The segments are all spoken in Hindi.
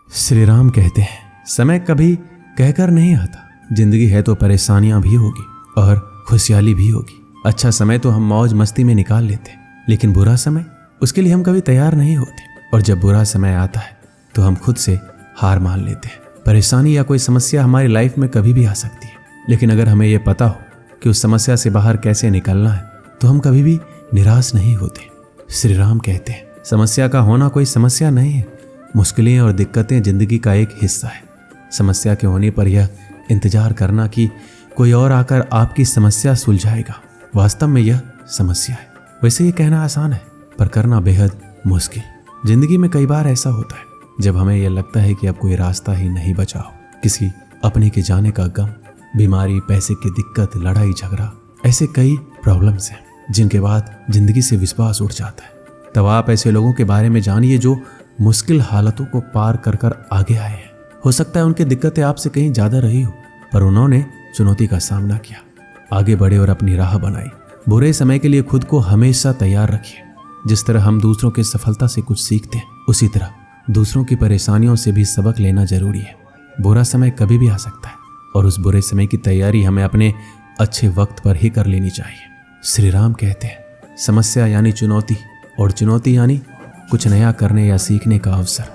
श्री राम कहते हैं, समय कभी कहकर नहीं आता। जिंदगी है तो परेशानियां भी होगी और खुशहाली भी होगी। अच्छा समय तो हम मौज मस्ती में निकाल लेते हैं, लेकिन बुरा समय, उसके लिए हम कभी तैयार नहीं होते। और जब बुरा समय आता है तो हम खुद से हार मान लेते हैं। परेशानी या कोई समस्या हमारी लाइफ में कभी भी आ सकती है, लेकिन अगर हमें यह पता हो कि उस समस्या से बाहर कैसे निकलना है तो हम कभी भी निराश नहीं होते। श्री राम कहते हैं, समस्या का होना कोई समस्या नहीं है। मुश्किलें और दिक्कतें जिंदगी का एक हिस्सा है। समस्या के होने पर यह इंतजार करना कि कोई और आकर आपकी समस्या सुलझाएगा, वास्तव में यह समस्या है। वैसे ये कहना आसान है पर करना बेहद मुश्किल। जिंदगी में कई बार ऐसा होता है जब हमें यह लगता है कि अब कोई रास्ता ही नहीं बचा हो। किसी अपने के जाने का गम, बीमारी, पैसे की दिक्कत, लड़ाई झगड़ा, ऐसे कई प्रॉब्लम्स हैं जिनके बाद जिंदगी से विश्वास उठ जाता है। तब आप ऐसे लोगों के बारे में जानिए जो मुश्किल हालातों को पार कर कर आगे आए हैं। हो सकता है उनकी दिक्कतें आपसे कहीं ज्यादा रही हो, पर उन्होंने चुनौती का सामना किया, आगे बढ़े और अपनी राह बनाई। बुरे समय के लिए खुद को हमेशा तैयार रखिए। जिस तरह हम दूसरों की सफलता से कुछ सीखते हैं, उसी तरह दूसरों की परेशानियों से भी सबक लेना जरूरी है। बुरा समय कभी भी आ सकता है और उस बुरे समय की तैयारी हमें अपने अच्छे वक्त पर ही कर लेनी चाहिए। श्री राम कहते हैं, समस्या यानी चुनौती और चुनौती यानी कुछ नया करने या सीखने का अवसर।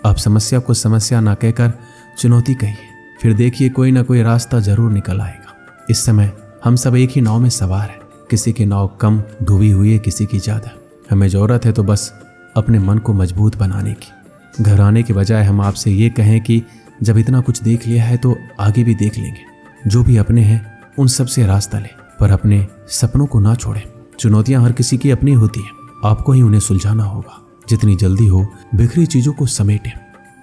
आप समस्या को समस्या ना कहकर चुनौती कहिए, फिर देखिए कोई ना कोई रास्ता जरूर निकल आएगा। इस समय हम सब एक ही नाव में सवार हैं। किसी की नाव कम डूबी हुई है, किसी की ज्यादा। हमें जरूरत है तो बस अपने मन को मजबूत बनाने की। घबराने के बजाय हम आपसे ये कहें कि जब इतना कुछ देख लिया है तो आगे भी देख लेंगे। जो भी अपने हैं उन सब से रास्ता लें, पर अपने सपनों को ना छोड़ें। चुनौतियां हर किसी की अपनी होती हैं, आपको ही उन्हें सुलझाना होगा। जितनी जल्दी हो बिखरी चीजों को समेटें,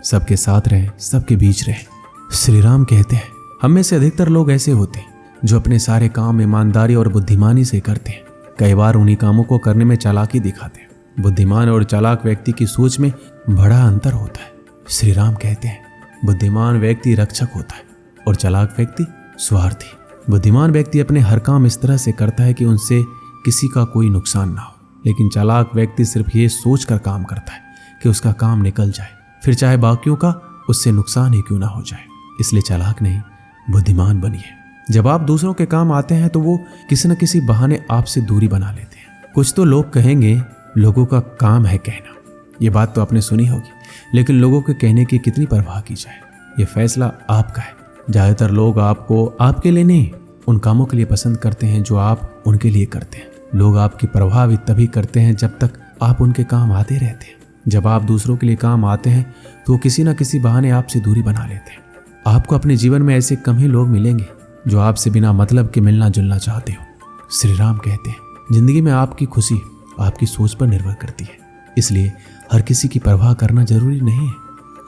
सबके साथ रहें, सबके बीच रहें। श्री राम कहते हैं, हम में से अधिकतर लोग ऐसे होते हैं जो अपने सारे काम ईमानदारी और बुद्धिमानी से करते हैं। कई बार उन्हीं कामों को करने में चालाकी दिखाते हैं। बुद्धिमान और चालाक व्यक्ति की सोच में बड़ा अंतर होता है। श्री राम कहते हैं, बुद्धिमान व्यक्ति रक्षक होता है और चालाक व्यक्ति स्वार्थी। बुद्धिमान व्यक्ति अपने हर काम इस तरह से करता है कि उनसे किसी का कोई नुकसान ना हो, लेकिन चालाक व्यक्ति सिर्फ ये सोच कर काम करता है कि उसका काम निकल जाए, फिर चाहे बाकियों का उससे नुकसान ही क्यों ना हो जाए। इसलिए चालाक नहीं, बुद्धिमान बनिए। जब आप दूसरों के काम आते हैं तो वो किसी न किसी बहाने आपसे दूरी बना लेते हैं। कुछ तो लोग कहेंगे, लोगों का काम है कहना। ये बात तो आपने सुनी होगी, लेकिन लोगों के कहने की कितनी परवाह की जाए, ये फैसला आपका है। ज्यादातर लोग आपको आपके लिए नहीं, उन कामों के लिए पसंद करते हैं जो आप उनके लिए करते हैं। लोग आपकी परवाह भी तभी करते हैं जब तक आप उनके काम आते रहते हैं। जब आप दूसरों के लिए काम आते हैं तो किसी न किसी बहाने आपसे दूरी बना लेते हैं। आपको अपने जीवन में ऐसे कम ही लोग मिलेंगे जो आपसे बिना मतलब के मिलना जुलना चाहते हो। श्री राम कहते हैं, जिंदगी में आपकी खुशी आपकी सोच पर निर्भर करती है, इसलिए हर किसी की परवाह करना जरूरी नहीं है।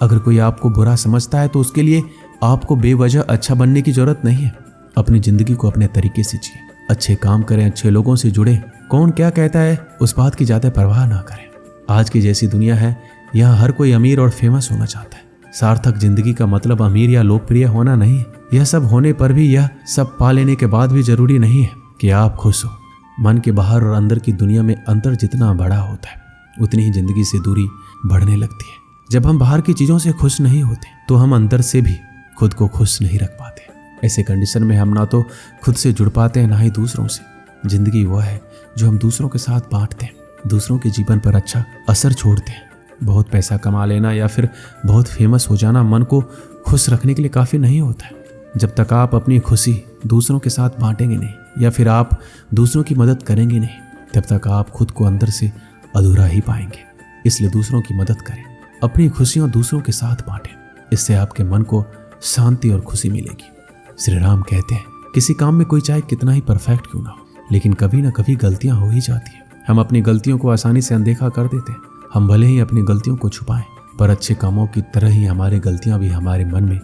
अगर कोई आपको बुरा समझता है तो उसके लिए आपको बेवजह अच्छा बनने की जरूरत नहीं है। अपनी जिंदगी को अपने तरीके से जिए, अच्छे काम करें, अच्छे लोगों से जुड़े। कौन क्या कहता है उस बात की ज्यादा परवाह ना करें। आज की जैसी दुनिया है, यहाँ हर कोई अमीर और फेमस होना चाहता है। सार्थक जिंदगी का मतलब अमीर या लोकप्रिय होना नहीं है। यह सब होने पर भी, यह सब पा लेने के बाद भी जरूरी नहीं है कि आप खुश हो। मन के बाहर और अंदर की दुनिया में अंतर जितना बड़ा होता है, उतनी ही जिंदगी से दूरी बढ़ने लगती है। जब हम बाहर की चीजों से खुश नहीं होते तो हम अंदर से भी खुद को खुश नहीं रख पाते। ऐसे कंडीशन में हम ना तो खुद से जुड़ पाते हैं, ना ही दूसरों से। जिंदगी वह है जो हम दूसरों के साथ बांटते हैं, दूसरों के जीवन पर अच्छा असर छोड़ते हैं। बहुत पैसा कमा लेना या फिर बहुत फेमस हो जाना मन को खुश रखने के लिए काफ़ी नहीं होता है। जब तक आप अपनी खुशी दूसरों के साथ बांटेंगे नहीं या फिर आप दूसरों की मदद करेंगे नहीं, तब तक आप खुद को अंदर से अधूरा ही पाएंगे। इसलिए दूसरों की मदद करें, अपनी खुशियाँ दूसरों के साथ बांटें। इससे आपके मन को शांति और खुशी मिलेगी। श्री राम कहते हैं, किसी काम में कोई चाहे कितना ही परफेक्ट क्यों ना हो, लेकिन कभी ना कभी गलतियां हो ही जाती हैं। हम अपनी गलतियों को आसानी से अनदेखा कर देते हैं। हम भले ही अपनी गलतियों को छुपाएं, पर अच्छे कामों की तरह ही हमारी गलतियां भी हमारे मन में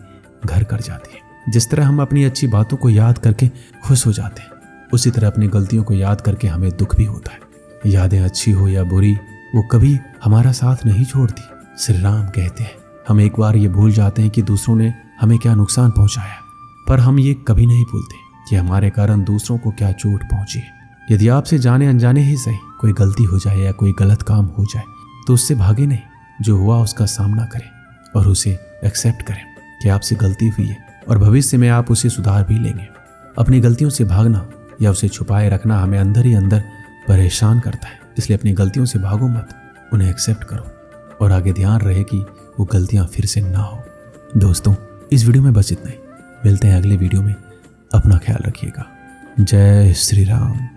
घर कर जाती हैं। जिस तरह हम अपनी अच्छी बातों को याद करके खुश हो जाते हैं, उसी तरह अपनी गलतियों को याद करके हमें दुख भी होता है। यादें अच्छी हो या बुरी, वो कभी हमारा साथ नहीं छोड़ती। श्री राम कहते हैं, हम एक बार ये भूल जाते हैं कि दूसरों ने हमें क्या नुकसान पहुंचाया, पर हम ये कभी नहीं भूलते कि हमारे कारण दूसरों को क्या चोट पहुंची है। यदि आपसे जाने अनजाने ही सही कोई गलती हो जाए या कोई गलत काम हो जाए तो उससे भागे नहीं, जो हुआ उसका सामना करें और उसे एक्सेप्ट करें कि आपसे गलती हुई है और भविष्य में आप उसे सुधार भी लेंगे। अपनी गलतियों से भागना या उसे छुपाए रखना हमें अंदर ही अंदर परेशान करता है। इसलिए अपनी गलतियों से भागो मत, उन्हें एक्सेप्ट करो और आगे ध्यान रहे कि वो गलतियां फिर से ना हो। दोस्तों, इस वीडियो में बस इतना ही। मिलते हैं अगले वीडियो में। अपना ख्याल रखिएगा। जय श्री राम।